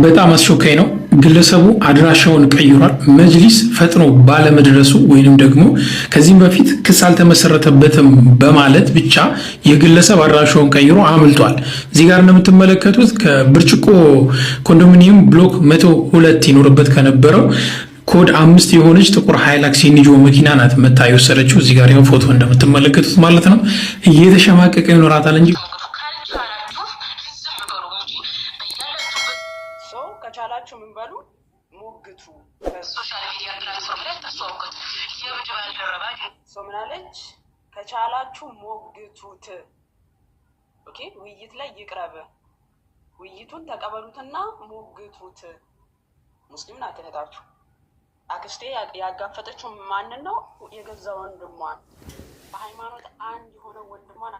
በጣም አስቸኳይ ነው። ግለሰቡ አድራሻውን ቀይሯል። መጅሊስ ፈጥኖ ባለመድረሱ ወይንም ደግሞ ከዚህም በፊት ክስ አልተመሰረተበትም በማለት ብቻ የግለሰብ አድራሻውን ቀይሮ አምልጧል። እዚህ ጋር እንደምትመለከቱት ከብርጭቆ ኮንዶሚኒየም ብሎክ 102 ይኖርበት ከነበረው ኮድ 5 የሆነች ጥቁር ሃይላክስ የኒጆ መኪና ናት መታ የወሰደችው። እዚህ ጋር ያው ፎቶ እንደምትመለከቱት ማለት ነው። እየተሸማቀቀ ይኖራታል እንጂ ከቻላችሁ ምን በሉ ሞግቱ። ሶሻል ሚዲያ ፕላትፎርም ላይ ተስተዋውቁት። የምድብ አልደረባ ሰው ምን አለች? ከቻላችሁ ሞግቱት። ኦኬ፣ ውይይት ላይ ይቅረብ። ውይይቱን ተቀበሉትና ሞግቱት። ሙስሊም ናት እህታችሁ። አክስቴ ያጋፈጠችው ማንን ነው? የገዛ ወንድሟን። በሃይማኖት አንድ የሆነ ወንድሟን።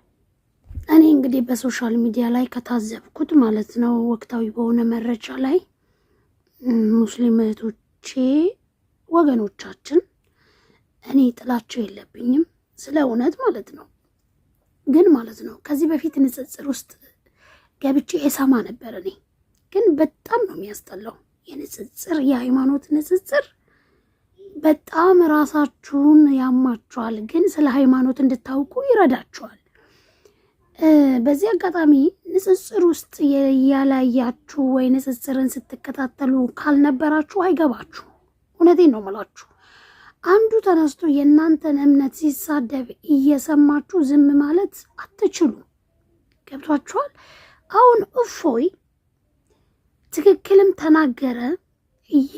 እኔ እንግዲህ በሶሻል ሚዲያ ላይ ከታዘብኩት ማለት ነው ወቅታዊ በሆነ መረጃ ላይ ሙስሊም እህቶቼ ወገኖቻችን እኔ ጥላቸው የለብኝም ስለ እውነት ማለት ነው። ግን ማለት ነው ከዚህ በፊት ንጽጽር ውስጥ ገብቼ የሰማ ነበር። እኔ ግን በጣም ነው የሚያስጠላው የንጽጽር የሃይማኖት ንጽጽር። በጣም ራሳችሁን ያማችኋል፣ ግን ስለ ሃይማኖት እንድታውቁ ይረዳችኋል። በዚህ አጋጣሚ ንጽጽር ውስጥ ያላያችሁ ወይ ንጽጽርን ስትከታተሉ ካልነበራችሁ አይገባችሁ። እውነቴን ነው የምላችሁ። አንዱ ተነስቶ የእናንተን እምነት ሲሳደብ እየሰማችሁ ዝም ማለት አትችሉ። ገብቷችኋል? አሁን እፎይ ትክክልም ተናገረ፣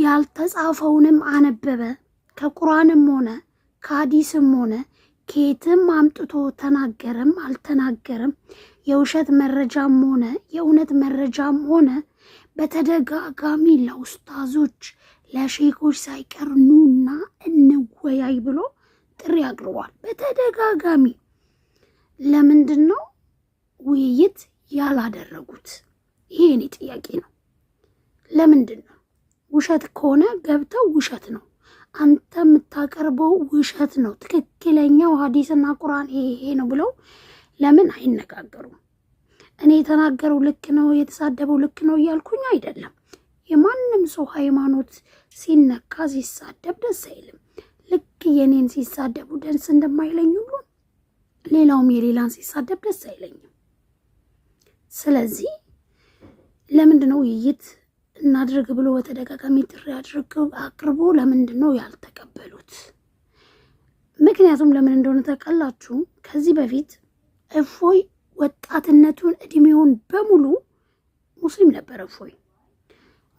ያልተጻፈውንም አነበበ፣ ከቁርአንም ሆነ ከሐዲስም ሆነ ከየትም አምጥቶ ተናገረም አልተናገረም፣ የውሸት መረጃም ሆነ የእውነት መረጃም ሆነ በተደጋጋሚ ለኡስታዞች ለሼኮች ሳይቀር ኑና እንወያይ ብሎ ጥሪ አቅርቧል። በተደጋጋሚ ለምንድን ነው ውይይት ያላደረጉት? ይሄ እኔ ጥያቄ ነው። ለምንድን ነው? ውሸት ከሆነ ገብተው ውሸት ነው አንተ የምታቀርበው ውሸት ነው፣ ትክክለኛው ሐዲስና ቁርአን ይሄ ነው ብለው ለምን አይነጋገሩም? እኔ የተናገረው ልክ ነው የተሳደበው ልክ ነው እያልኩኝ አይደለም። የማንም ሰው ሃይማኖት ሲነካ ሲሳደብ ደስ አይልም። ልክ የኔን ሲሳደቡ ደስ እንደማይለኝ ሁሉ ሌላውም የሌላን ሲሳደብ ደስ አይለኝም። ስለዚህ ለምንድን ነው ውይይት እናድርግ ብሎ በተደጋጋሚ ጥሪ አቅርቦ ለምንድን ነው ያልተቀበሉት? ምክንያቱም ለምን እንደሆነ ታውቃላችሁ? ከዚህ በፊት እፎይ ወጣትነቱን እድሜውን በሙሉ ሙስሊም ነበረ። እፎይ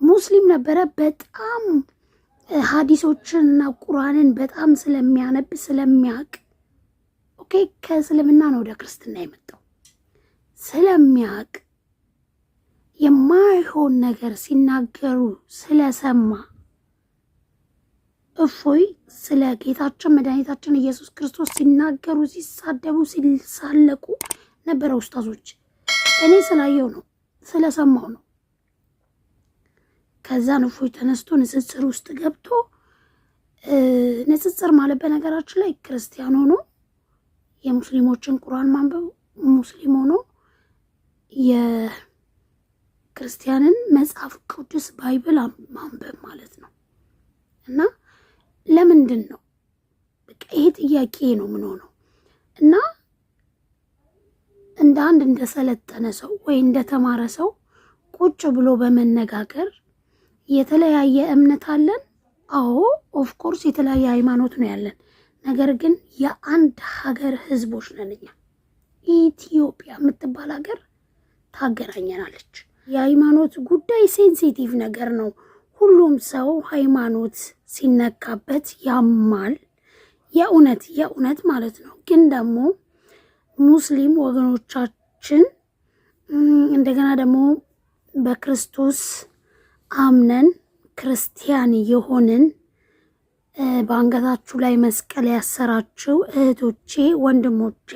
ሙስሊም ነበረ። በጣም ሐዲሶችንና ቁርአንን በጣም ስለሚያነብ ስለሚያውቅ፣ ኦኬ፣ ከእስልምና ነው ወደ ክርስትና የመጣው ስለሚያውቅ የማይሆን ነገር ሲናገሩ ስለሰማ እፎይ ስለ ጌታችን መድኃኒታችን ኢየሱስ ክርስቶስ ሲናገሩ ሲሳደቡ ሲሳለቁ ነበረ ኡስታዞች። እኔ ስላየው ነው ስለሰማው ነው። ከዛን እፎይ ተነስቶ ንጽጽር ውስጥ ገብቶ ንጽጽር ማለት በነገራችን ላይ ክርስቲያን ሆኖ የሙስሊሞችን ቁርአን ማንበብ፣ ሙስሊም ሆኖ ክርስቲያንን መጽሐፍ ቅዱስ ባይብል ማንበብ ማለት ነው። እና ለምንድን ነው በቃ ይሄ ጥያቄ ነው ምን ሆነው እና እንደ አንድ እንደሰለጠነ ሰው ወይ እንደተማረ ሰው ቁጭ ብሎ በመነጋገር የተለያየ እምነት አለን። አዎ ኦፍ ኮርስ የተለያየ ሃይማኖት ነው ያለን። ነገር ግን የአንድ ሀገር ህዝቦች ነን እኛ። ኢትዮጵያ የምትባል ሀገር ታገናኘናለች። የሃይማኖት ጉዳይ ሴንሲቲቭ ነገር ነው። ሁሉም ሰው ሃይማኖት ሲነካበት ያማል። የእውነት ማለት ነው። ግን ደግሞ ሙስሊም ወገኖቻችን እንደገና ደግሞ በክርስቶስ አምነን ክርስቲያን የሆንን በአንገታችሁ ላይ መስቀል ያሰራችሁ እህቶቼ ወንድሞቼ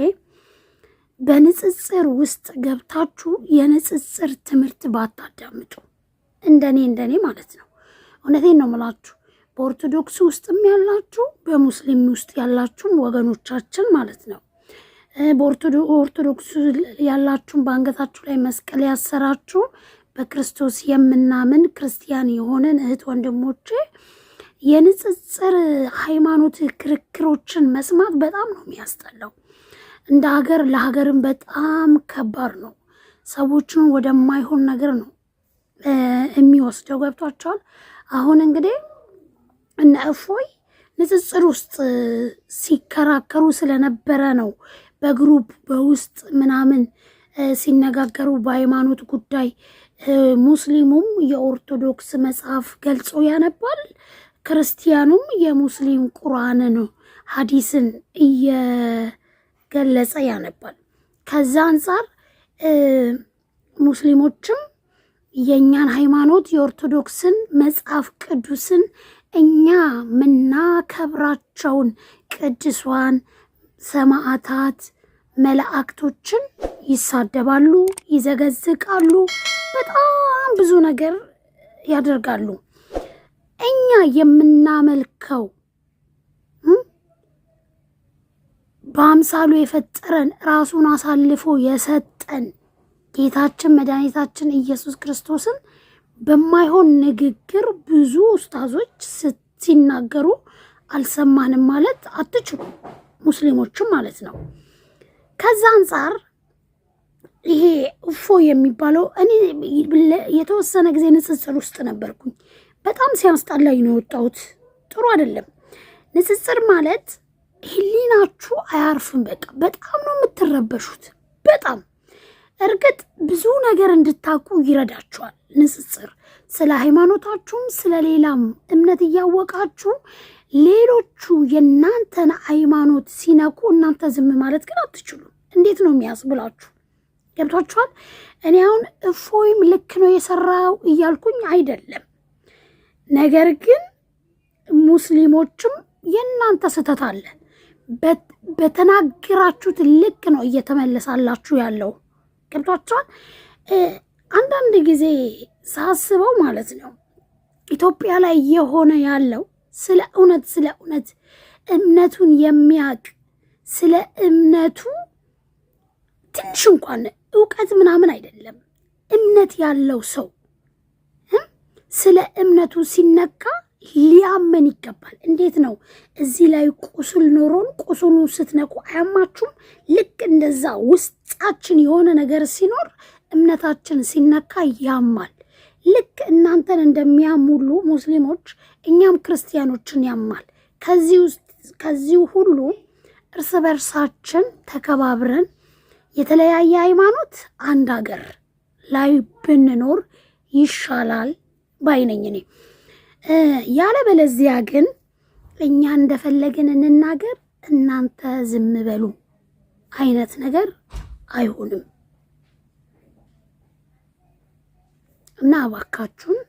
በንጽጽር ውስጥ ገብታችሁ የንጽጽር ትምህርት ባታዳምጡ እንደኔ ማለት ነው። እውነቴን ነው የምላችሁ። በኦርቶዶክስ ውስጥም ያላችሁ በሙስሊም ውስጥ ያላችሁን ወገኖቻችን ማለት ነው። በኦርቶዶክስ ያላችሁን በአንገታችሁ ላይ መስቀል ያሰራችሁ፣ በክርስቶስ የምናምን ክርስቲያን የሆነን እህት ወንድሞቼ የንጽጽር ሃይማኖት ክርክሮችን መስማት በጣም ነው የሚያስጠላው። እንደ ሀገር ለሀገርም በጣም ከባድ ነው። ሰዎችን ወደማይሆን ነገር ነው የሚወስደው። ገብቷቸዋል። አሁን እንግዲህ እነ እፎይ ንጽጽር ውስጥ ሲከራከሩ ስለነበረ ነው በግሩፕ በውስጥ ምናምን ሲነጋገሩ በሃይማኖት ጉዳይ። ሙስሊሙም የኦርቶዶክስ መጽሐፍ ገልጾ ያነባል፣ ክርስቲያኑም የሙስሊም ቁርአንን ሐዲስን እየገለጸ ያነባል። ከዛ አንጻር ሙስሊሞችም የእኛን ሃይማኖት የኦርቶዶክስን መጽሐፍ ቅዱስን እኛ ምናከብራቸውን ቅዱሳን ሰማዕታት መላእክቶችን ይሳደባሉ፣ ይዘገዝቃሉ፣ በጣም ብዙ ነገር ያደርጋሉ። እኛ የምናመልከው በአምሳሉ የፈጠረን ራሱን አሳልፎ የሰጠን ጌታችን መድኃኒታችን ኢየሱስ ክርስቶስን በማይሆን ንግግር ብዙ ኡስታዞች ሲናገሩ አልሰማንም ማለት አትችሉ፣ ሙስሊሞችም ማለት ነው። ከዛ አንጻር ይሄ እፎይ የሚባለው እኔ የተወሰነ ጊዜ ንጽጽር ውስጥ ነበርኩኝ። በጣም ሲያስጠላኝ ነው የወጣሁት። ጥሩ አይደለም። ንጽጽር ማለት ህሊናችሁ አያርፍም። በቃ በጣም ነው የምትረበሹት። በጣም እርግጥ ብዙ ነገር እንድታቁ ይረዳችኋል ንጽጽር። ስለ ሃይማኖታችሁም ስለ ሌላም እምነት እያወቃችሁ ሌሎቹ የእናንተን ሃይማኖት ሲነኩ እናንተ ዝም ማለት ግን አትችሉም። እንዴት ነው የሚያስብላችሁ? ገብቷችኋል? እኔ አሁን እፎይም ልክ ነው የሰራው እያልኩኝ አይደለም። ነገር ግን ሙስሊሞችም የእናንተ ስህተት አለ። በተናገራችሁት ልክ ነው እየተመለሳላችሁ ያለው። ገብቷችኋል? አንዳንድ ጊዜ ሳስበው ማለት ነው ኢትዮጵያ ላይ እየሆነ ያለው ስለ እውነት እምነቱን የሚያውቅ ስለ እምነቱ ትንሽ እንኳን እውቀት ምናምን አይደለም እምነት ያለው ሰው ስለ እምነቱ ሲነካ ሊያመን ይገባል። እንዴት ነው እዚህ ላይ ቁስል ኖሮን ቁስሉ ስትነኩ አያማችሁም? ልክ እንደዛ ውስጣችን የሆነ ነገር ሲኖር እምነታችን ሲነካ ያማል። ልክ እናንተን እንደሚያሙሉ ሙስሊሞች እኛም ክርስቲያኖችን ያማል። ከዚህ ሁሉ እርስ በርሳችን ተከባብረን የተለያየ ሃይማኖት አንድ ሀገር ላይ ብንኖር ይሻላል ባይነኝ እኔ። ያለበለዚያ ግን እኛ እንደፈለግን እንናገር እናንተ ዝም በሉ አይነት ነገር አይሆንም እና እባካችሁን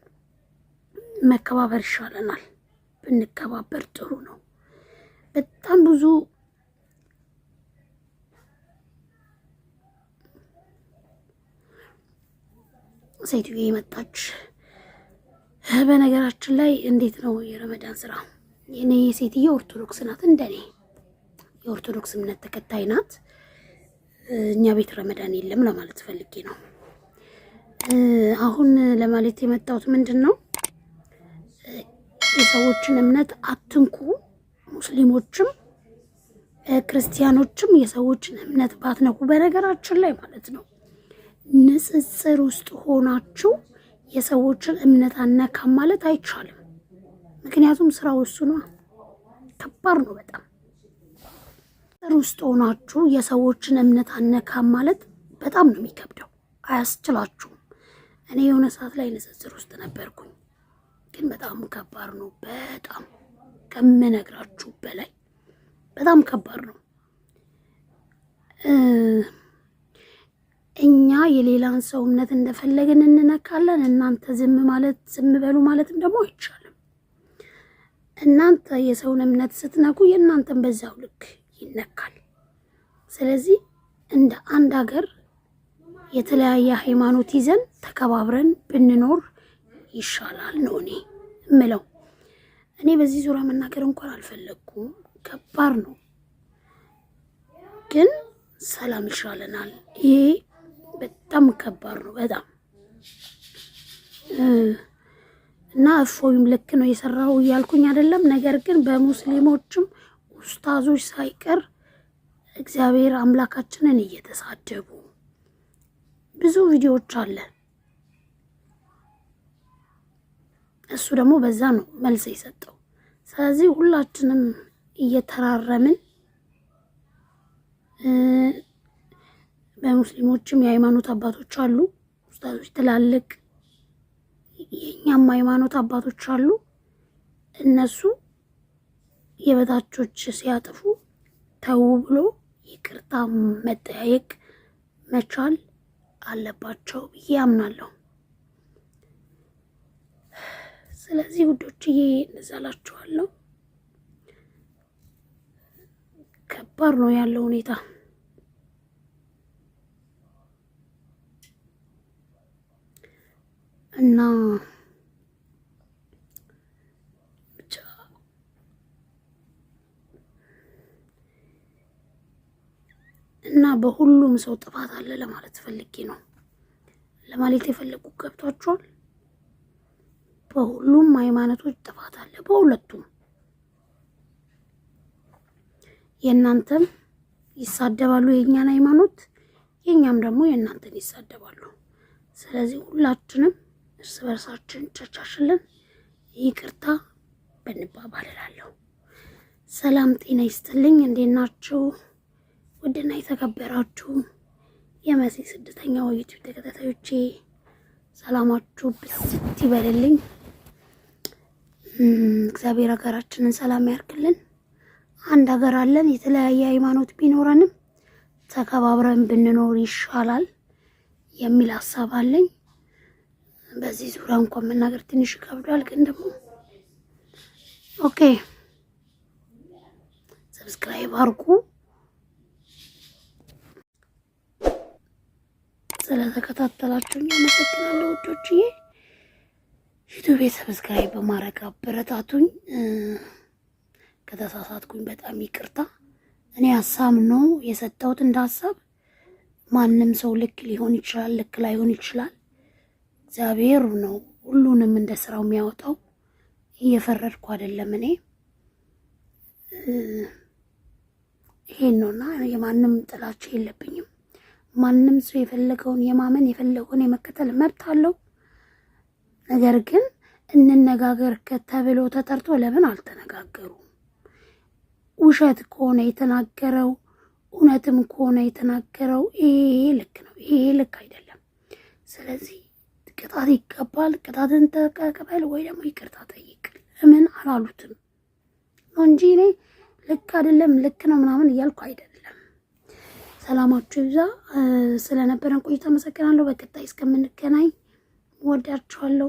መከባበር ይሻለናል። ብንከባበር ጥሩ ነው። በጣም ብዙ ሴትዮ የመጣች በነገራችን ላይ እንዴት ነው የረመዳን ስራ? የኔ ሴትዮ ኦርቶዶክስ ናት፣ እንደኔ የኦርቶዶክስ እምነት ተከታይ ናት። እኛ ቤት ረመዳን የለም ለማለት ፈልጌ ነው። አሁን ለማለት የመጣሁት ምንድን ነው፣ የሰዎችን እምነት አትንኩ። ሙስሊሞችም ክርስቲያኖችም የሰዎችን እምነት ባትነኩ። በነገራችን ላይ ማለት ነው ንጽጽር ውስጥ ሆናችሁ የሰዎችን እምነት አነካም ማለት አይቻልም። ምክንያቱም ስራው እሱ ነው። ከባድ ነው በጣም። ንጽጽር ውስጥ ሆናችሁ የሰዎችን እምነት አነካም ማለት በጣም ነው የሚከብደው፣ አያስችላችሁም። እኔ የሆነ ሰዓት ላይ ንጽጽር ውስጥ ነበርኩኝ፣ ግን በጣም ከባድ ነው። በጣም ከምነግራችሁ በላይ በጣም ከባድ ነው። እኛ የሌላን ሰው እምነት እንደፈለግን እንነካለን። እናንተ ዝም በሉ ማለትም ደግሞ አይቻልም። እናንተ የሰውን እምነት ስትነኩ የእናንተን በዛው ልክ ይነካል። ስለዚህ እንደ አንድ ሀገር የተለያየ ሃይማኖት ይዘን ተከባብረን ብንኖር ይሻላል ነው እኔ እምለው። እኔ በዚህ ዙሪያ መናገር እንኳን አልፈለኩም፣ ከባድ ነው፣ ግን ሰላም ይሻለናል። ይሄ በጣም ከባድ ነው በጣም እና እፎይም ልክ ነው የሰራው እያልኩኝ አይደለም። ነገር ግን በሙስሊሞችም ኡስታዞች ሳይቀር እግዚአብሔር አምላካችንን እየተሳደቡ ብዙ ቪዲዮዎች አለ። እሱ ደግሞ በዛ ነው መልስ የሰጠው። ስለዚህ ሁላችንም እየተራረምን በሙስሊሞችም የሃይማኖት አባቶች አሉ፣ ኡስታዞች ትላልቅ የኛም ሃይማኖት አባቶች አሉ። እነሱ የበታቾች ሲያጥፉ ተው ብሎ ይቅርታ መጠያየቅ መቻል አለባቸው ብዬ አምናለሁ። ስለዚህ ውዶችዬ እንዛላችኋለሁ። ከባድ ነው ያለው ሁኔታ። እና በሁሉም ሰው ጥፋት አለ ለማለት ፈልጌ ነው። ለማለት የፈለጉ ገብቷቸዋል። በሁሉም ሃይማኖቶች ጥፋት አለ፣ በሁለቱም። የእናንተም ይሳደባሉ የኛን ሃይማኖት፣ የኛም ደግሞ የእናንተን ይሳደባሉ። ስለዚህ ሁላችንም እርስ በርሳችን ቻቻችለን ይቅርታ በንባባል እላለሁ። ሰላም ጤና ይስጥልኝ። እንዴት ናችሁ? ውድና የተከበራችሁ የመሲ ስድስተኛው ዩቲዩብ ተከታታዮቼ ሰላማችሁ ብስት ይበልልኝ። እግዚአብሔር ሀገራችንን ሰላም ያርክልን። አንድ ሀገር አለን። የተለያየ ሃይማኖት ቢኖረንም ተከባብረን ብንኖር ይሻላል የሚል ሀሳብ አለኝ። በዚህ ዙሪያ እንኳን መናገር ትንሽ ይከብዳል፣ ግን ደግሞ ኦኬ። ሰብስክራይብ አድርጉ። ስለተከታተላችሁኝ አመሰግናለሁ ውዶችዬ። ዩቲዩብ ሰብስክራይብ በማድረግ አበረታቱኝ። ከተሳሳትኩኝ በጣም ይቅርታ። እኔ ሀሳብ ነው የሰጠሁት እንደ ሀሳብ። ማንም ሰው ልክ ሊሆን ይችላል፣ ልክ ላይሆን ይችላል። እግዚአብሔር ነው ሁሉንም እንደ ስራው የሚያወጣው። እየፈረድኩ አይደለም እኔ። ይሄን ነውና የማንም ጥላቻ የለብኝም። ማንም ሰው የፈለገውን የማመን የፈለገውን የመከተል መብት አለው። ነገር ግን እንነጋገር ከተብሎ ተጠርቶ ለምን አልተነጋገሩም? ውሸት ከሆነ የተናገረው እውነትም ከሆነ የተናገረው ይሄ ልክ ነው፣ ይሄ ልክ አይደለም። ስለዚህ ቅጣት ይገባል። ቅጣትን ተቀበል ወይ ደግሞ ይቅርታ ጠይቅ። ለምን አላሉትም ነው እንጂ እኔ ልክ አይደለም ልክ ነው ምናምን እያልኩ አይደለም። ሰላማችሁ ይብዛ። ስለነበረን ቆይታ አመሰግናለሁ። በቀጣይ እስከምንገናኝ ወዳችኋለሁ።